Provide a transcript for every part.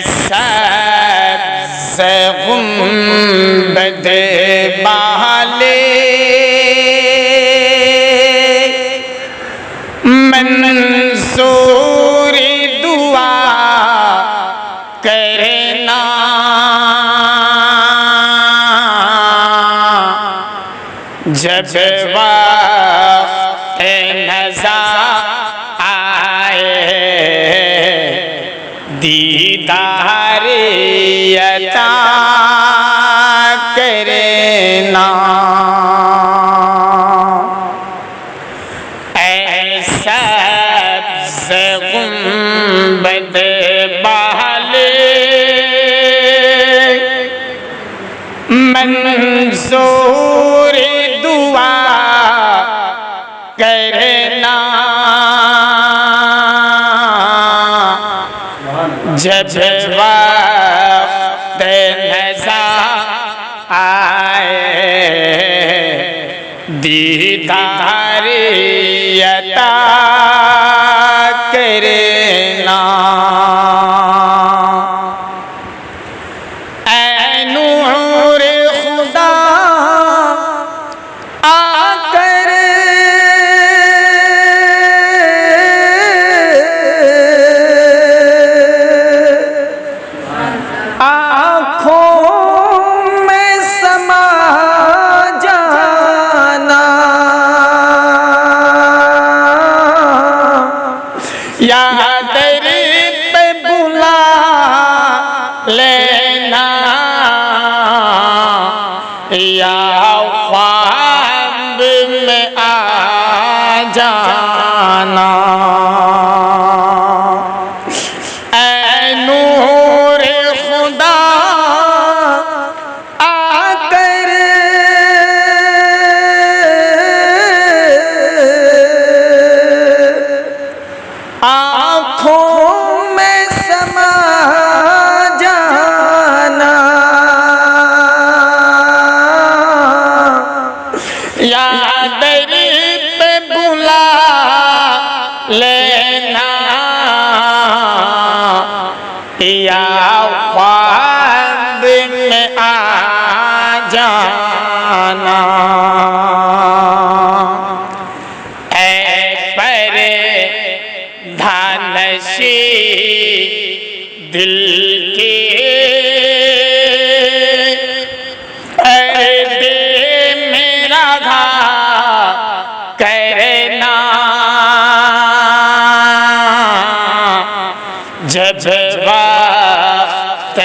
सब्ज़ गुंबद बाले मंसूर दुआ करना, जब वक्त नज़ा आए दीदार अता करना। ऐसा सब्ज़ गुंबद बाले मंसूर दुआ करना, जब वक्त नज़ा आए दीदार अता करना। ऐ नूर खुदा आकर आँखों में समा जाना, या दर पे बुला लेना, या ख्वाब में आ जाना। ऐ नूर खुदा आकर आँखों में समा जाना, या दर पे बुला लेना, या ख्वाब में आ जाना। ऐ परधानशी दिल के पर्दे में राधा करना, जब वक्त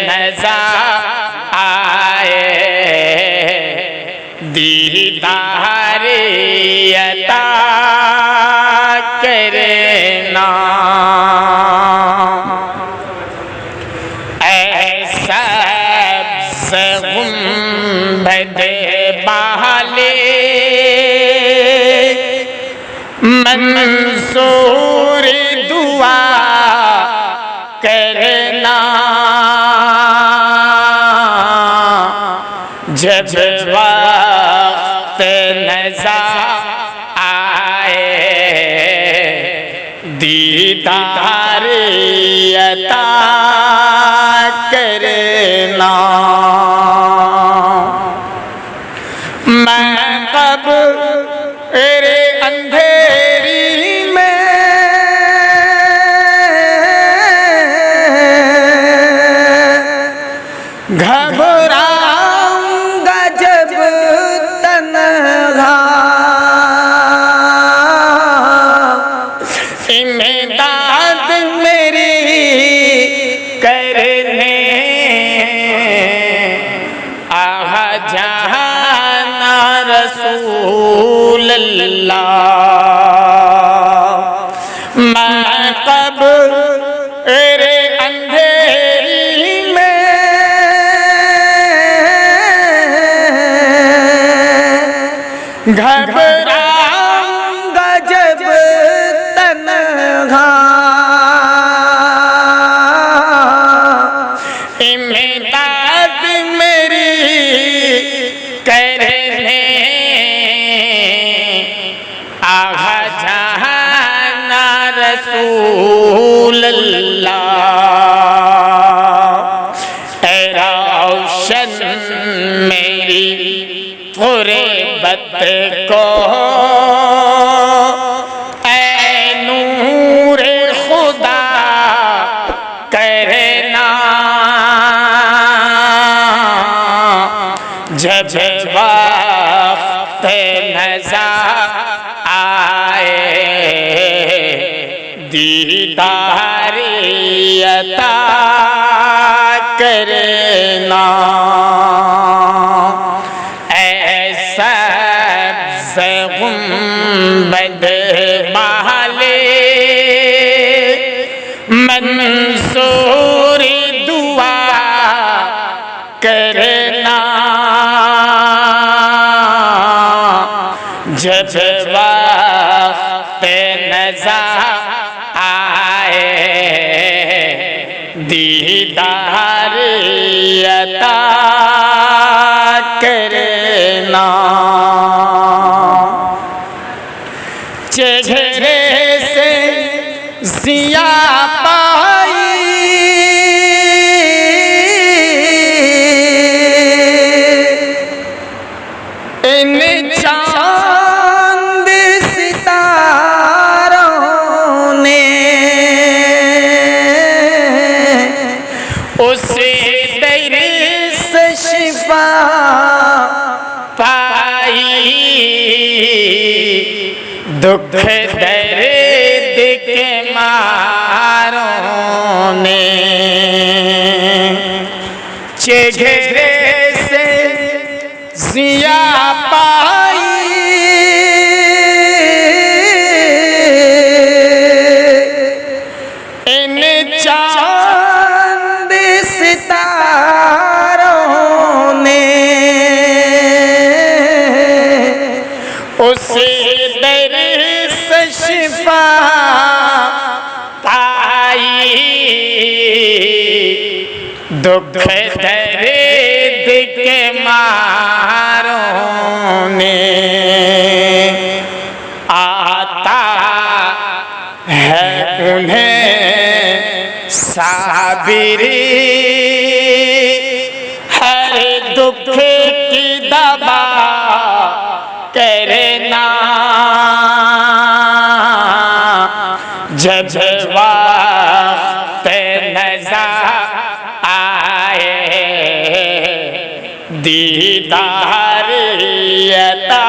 नज़ा आए दीदार अता करना। ऐसा सब्ज़ गुंबद बाले मंसूर दुआ करना, जब वक्त नज़ा आए दीदार अता करना। मैं कब तेरे अंधेरी में घबराऊंगा जब तन्हा, इमदाद मेरी करने आह जाना रसूल अल्लाह। मैं कब तेरे अंधेरी में घबराऊंगा जब तन्हा, इमदाद मेरी करने आहा जहाना रसूल अल्लाह। मोहब्बत को ऐ नूर खुदा करना, जब वक्त नज़र आए दीदार अता करना। ऐसा गुंबद महले मंसूर दुआ करना, जब वक्त नज़र आए दीदार अता करना। चेहरे से ज़िया पाई इन चांद सितारों ने, उसे दर से शिफा पाई, दुख दर्द के मारों ने। चेहरे से ज़िया पाई इन चांद सितारों ने, उसे दर से शिफा पाई, दुख दर्द के मारों ने। आता है उन्हें साबिरी हर दुख की दवा करना, जब वक्त नज़र आए दीदार अता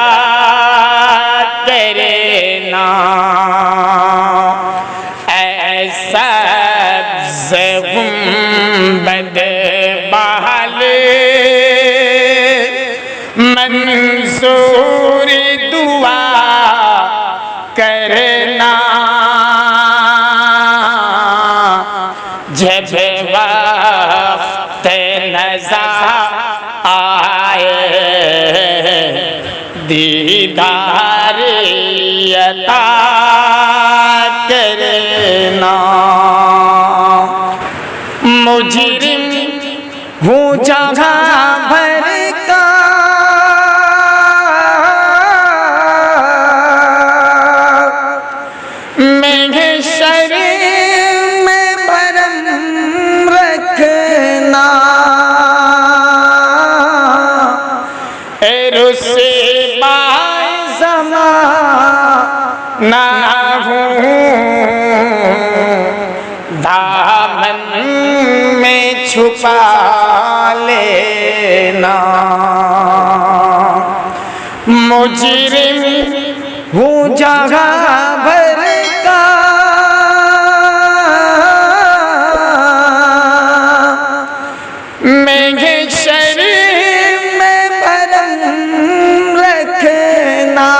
करना। ऐसा गुंबद महले मंसूर दुआ करना, जब वक्त नज़र आए दीदार अता करना। मुजरिम हूँ जगह भर का, महशर में भरम रखना, रुसवा ज़माना हूँ दामन में छुपा लेना। मुजरिम हूँ जगह भर का, महशर में भरम रखना,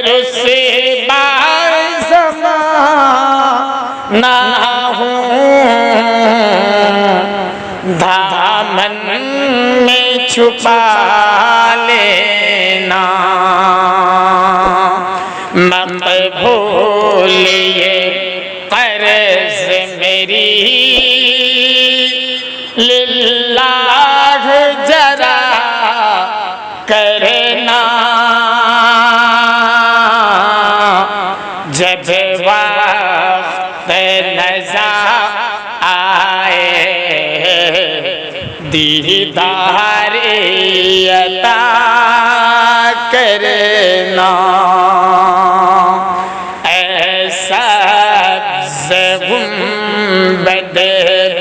रुसवा ज़माना हूँ दामन में छुपा लेना। मत भूलिए कर्ज़ मेरी लिल्लाह जरा करना, जब वक्त नज़र आए दीदार करना, ऐसा गुंबद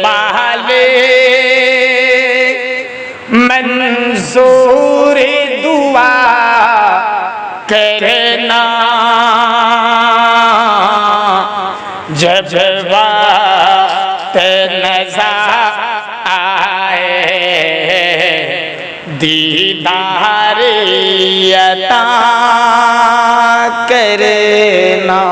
वाले मंसूर दुआ करना, जब वक्त नज़र आए दीदार अता करना।